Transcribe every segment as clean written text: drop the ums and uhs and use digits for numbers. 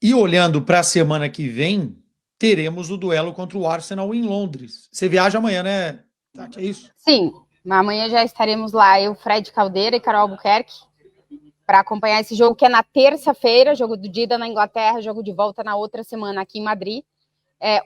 E olhando para a semana que vem, teremos o duelo contra o Arsenal em Londres. Você viaja amanhã, né, Tati? É isso? Sim, amanhã já estaremos lá, eu, Fred Caldeira e Carol Albuquerque, para acompanhar esse jogo que é na terça-feira, jogo do dia na Inglaterra, jogo de volta na outra semana aqui em Madrid.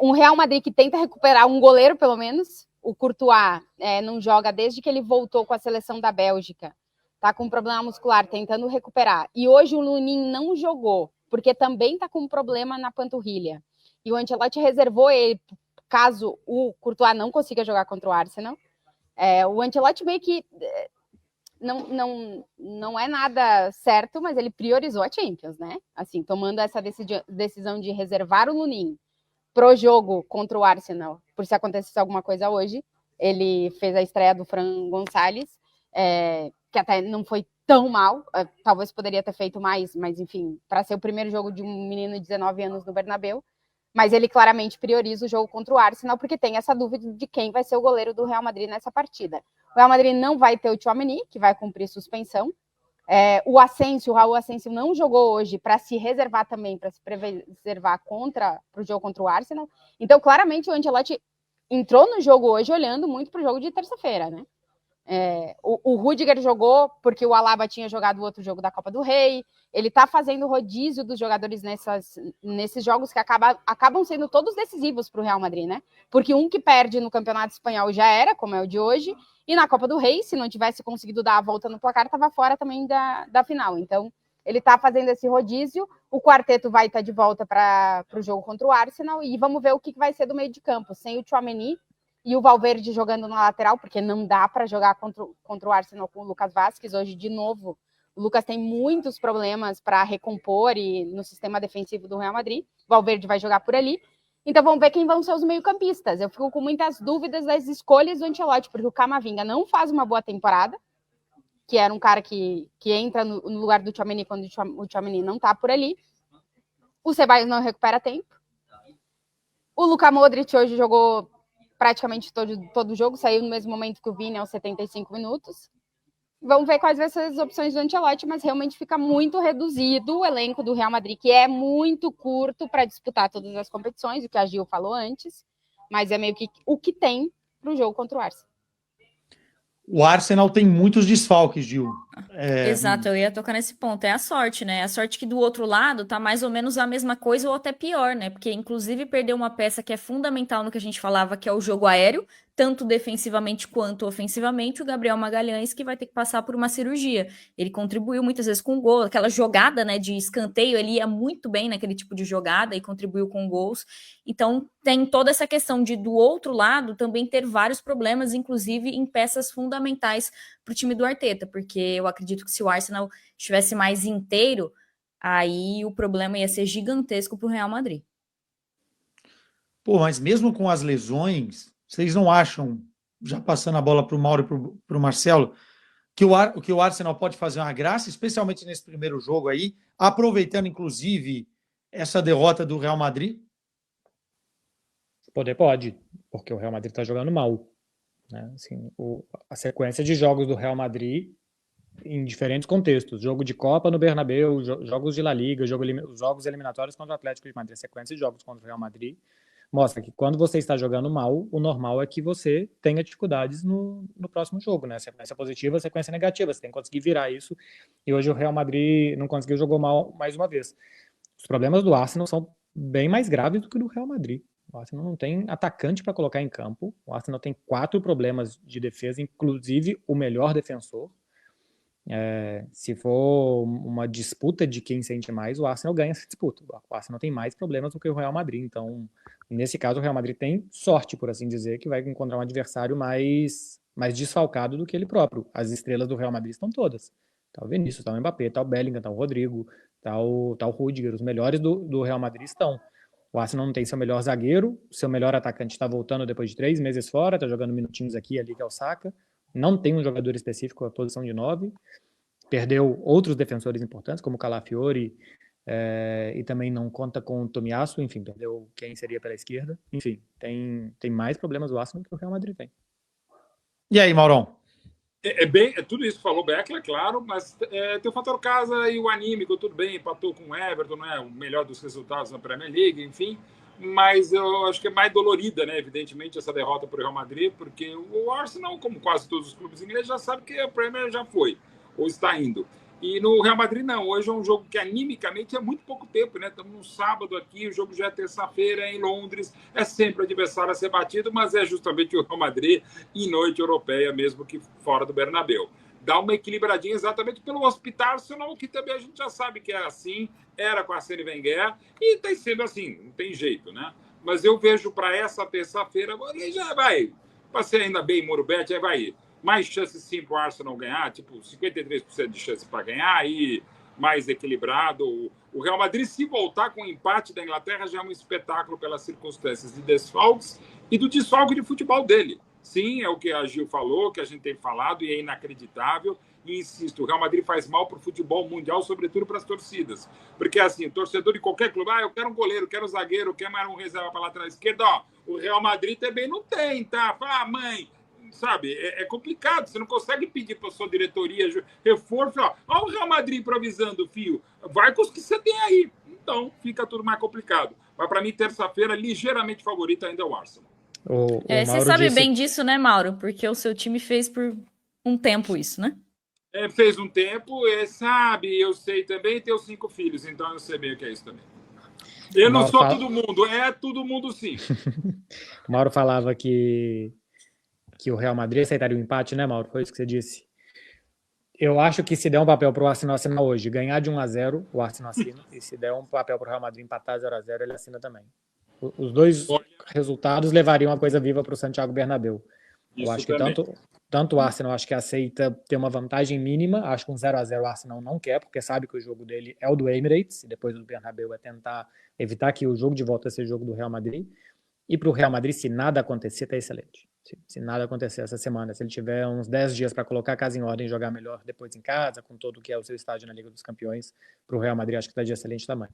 Um Real Madrid que tenta recuperar um goleiro, pelo menos. O Courtois não joga desde que ele voltou com a seleção da Bélgica. Tá com um problema muscular, tentando recuperar. E hoje o Lunin não jogou, porque também tá com um problema na panturrilha. E o Ancelotti reservou ele, caso o Courtois não consiga jogar contra o Arsenal. O Ancelotti meio que não é nada certo, mas ele priorizou a Champions, né? Assim, tomando essa decisão de reservar o Lunin pro jogo contra o Arsenal, por se acontecesse alguma coisa hoje. Ele fez a estreia do Fran Gonçalves, que até não foi tão mal, talvez poderia ter feito mais, mas enfim, para ser o primeiro jogo de um menino de 19 anos no Bernabéu. Mas ele claramente prioriza o jogo contra o Arsenal, porque tem essa dúvida de quem vai ser o goleiro do Real Madrid nessa partida. O Real Madrid não vai ter o Tchouaméni, que vai cumprir suspensão. O Raul Asensio não jogou hoje para se reservar também, para se preservar para o jogo contra o Arsenal. Então, claramente, o Ancelotti entrou no jogo hoje olhando muito para o jogo de terça-feira, né? O Rudiger jogou porque o Alaba tinha jogado o outro jogo da Copa do Rei. Ele está fazendo rodízio dos jogadores nesses jogos que acabam sendo todos decisivos para o Real Madrid, né? Porque um que perde no Campeonato Espanhol já era, como é o de hoje, e na Copa do Rei, se não tivesse conseguido dar a volta no placar, estava fora também da final. Então, ele está fazendo esse rodízio. O quarteto vai estar de volta para o jogo contra o Arsenal e vamos ver o que vai ser do meio de campo. Sem o Tchouaméni e o Valverde jogando na lateral, porque não dá para jogar contra o Arsenal com o Lucas Vázquez. Hoje, de novo, o Lucas tem muitos problemas para recompor e no sistema defensivo do Real Madrid. O Valverde vai jogar por ali. Então vamos ver quem vão ser os meio-campistas. Eu fico com muitas dúvidas das escolhas do Ancelotti, porque o Camavinga não faz uma boa temporada, que era um cara que entra no lugar do Tchouaméni quando o Tchouaméni não está por ali. O Ceballos não recupera tempo. O Luka Modric hoje jogou praticamente todo o jogo, saiu no mesmo momento que o Vini, aos 75 minutos. Vamos ver quais vão ser as opções do Ancelotti, mas realmente fica muito reduzido o elenco do Real Madrid, que é muito curto para disputar todas as competições, o que a Gil falou antes, mas é meio que o que tem para o jogo contra o Arsenal. O Arsenal tem muitos desfalques, Gil. Exato, eu ia tocar nesse ponto. É a sorte, né? A sorte que do outro lado tá mais ou menos a mesma coisa ou até pior, né? Porque inclusive perdeu uma peça que é fundamental no que a gente falava, que é o jogo aéreo, tanto defensivamente quanto ofensivamente, o Gabriel Magalhães, que vai ter que passar por uma cirurgia. Ele contribuiu muitas vezes com gol, aquela jogada, né, de escanteio, ele ia muito bem naquele tipo de jogada e contribuiu com gols. Então, tem toda essa questão de do outro lado também ter vários problemas, inclusive em peças fundamentais para o time do Arteta, porque eu acredito que se o Arsenal estivesse mais inteiro, aí o problema ia ser gigantesco para o Real Madrid. Pô, mas mesmo com as lesões, vocês não acham, já passando a bola para o Mauro e para o Marcelo, que o Arsenal pode fazer uma graça, especialmente nesse primeiro jogo aí, aproveitando inclusive essa derrota do Real Madrid? Pode, porque o Real Madrid está jogando mal, né? Assim, a sequência de jogos do Real Madrid em diferentes contextos, jogo de Copa no Bernabéu, jogos de La Liga, os jogos eliminatórios contra o Atlético de Madrid, a sequência de jogos contra o Real Madrid mostra que quando você está jogando mal, o normal é que você tenha dificuldades no próximo jogo, né? Sequência positiva, sequência negativa, você tem que conseguir virar isso, e hoje o Real Madrid não conseguiu, jogou mal mais uma vez. Os problemas do Arsenal são bem mais graves do que do Real Madrid. O Arsenal não tem atacante para colocar em campo, o Arsenal tem 4 problemas de defesa, inclusive o melhor defensor. Se for uma disputa de quem sente mais, o Arsenal ganha essa disputa. O Arsenal tem mais problemas do que o Real Madrid. Então, nesse caso, o Real Madrid tem sorte, por assim dizer, que vai encontrar um adversário mais desfalcado do que ele próprio. As estrelas do Real Madrid estão todas. Tá o Vinícius, tá o Mbappé, tá o Bellingham, tá o Rodrigo, tá o Rudiger. Os melhores do Real Madrid estão. O Arsenal não tem seu melhor zagueiro, seu melhor atacante está voltando depois de 3 meses fora, tá jogando minutinhos aqui e ali, que é o Saka. Não tem um jogador específico à posição de 9. Perdeu outros defensores importantes, como o Calafiori, e também não conta com o Tomiyasu, enfim, perdeu quem seria pela esquerda. Enfim, tem mais problemas o Arsenal que o Real Madrid tem. E aí, Maurão? É tudo isso que falou Beckler, claro, mas tem o fator casa e o anímico, tudo bem, empatou com o Everton, não é o melhor dos resultados na Premier League, enfim, mas eu acho que é mais dolorida, né, evidentemente, essa derrota para o Real Madrid, porque o Arsenal, como quase todos os clubes ingleses, já sabe que a Premier já foi, ou está indo. E no Real Madrid, não. Hoje é um jogo que, animicamente, é muito pouco tempo, né? Estamos no sábado aqui, o jogo já é terça-feira em Londres. É sempre o adversário a ser batido, mas é justamente o Real Madrid em noite europeia, mesmo que fora do Bernabéu. Dá uma equilibradinha exatamente pelo Hospital Arsenal, que também a gente já sabe que é assim, era com a Arsène Wenger, e tem sendo assim, não tem jeito, né? Mas eu vejo para essa terça-feira, ele já vai, para ser ainda bem Morubete, aí vai mais chances sim para o Arsenal ganhar, tipo 53% de chance para ganhar e mais equilibrado. O Real Madrid, se voltar com o empate da Inglaterra, já é um espetáculo pelas circunstâncias de desfalques e do desfalque de futebol dele. Sim, é o que a Gil falou, que a gente tem falado e é inacreditável. E insisto, o Real Madrid faz mal para o futebol mundial, sobretudo para as torcidas. Porque, assim, o torcedor de qualquer clube, eu quero um goleiro, quero um zagueiro, quero mais um reserva para a lateral esquerda. Ó, o Real Madrid também não tem, tá? Mãe, sabe, é complicado. Você não consegue pedir para sua diretoria reforço. Ó, o Real Madrid improvisando, fio. Vai com os que você tem aí. Então, fica tudo mais complicado. Mas, para mim, terça-feira, ligeiramente favorito ainda é o Arsenal. O Você Mauro sabe disse. bem disso, né, Mauro? Porque o seu time fez por um tempo isso, né? Fez um tempo, sabe, eu sei também, tenho 5 filhos, então eu sei bem o que é isso também. Eu não sou todo mundo, é todo mundo sim. O Mauro falava que o Real Madrid aceitaria o empate, né, Mauro? Foi isso que você disse. Eu acho que se der um papel para o Arsenal assinar hoje, ganhar de 1-0, o Arsenal assina. E se der um papel para o Real Madrid empatar 0-0, ele assina também. Os dois resultados levariam a coisa viva para o Santiago Bernabéu. Eu acho que tanto o Arsenal acho que aceita ter uma vantagem mínima. Acho que um 0-0 o Arsenal não quer, porque sabe que o jogo dele é o do Emirates, e depois do Bernabéu é tentar evitar que o jogo de volta seja o jogo do Real Madrid. E para o Real Madrid, se nada acontecer, tá excelente. Se nada acontecer essa semana, se ele tiver uns 10 dias para colocar a casa em ordem e jogar melhor depois em casa, com todo o que é o seu estádio na Liga dos Campeões, para o Real Madrid acho que está de excelente tamanho.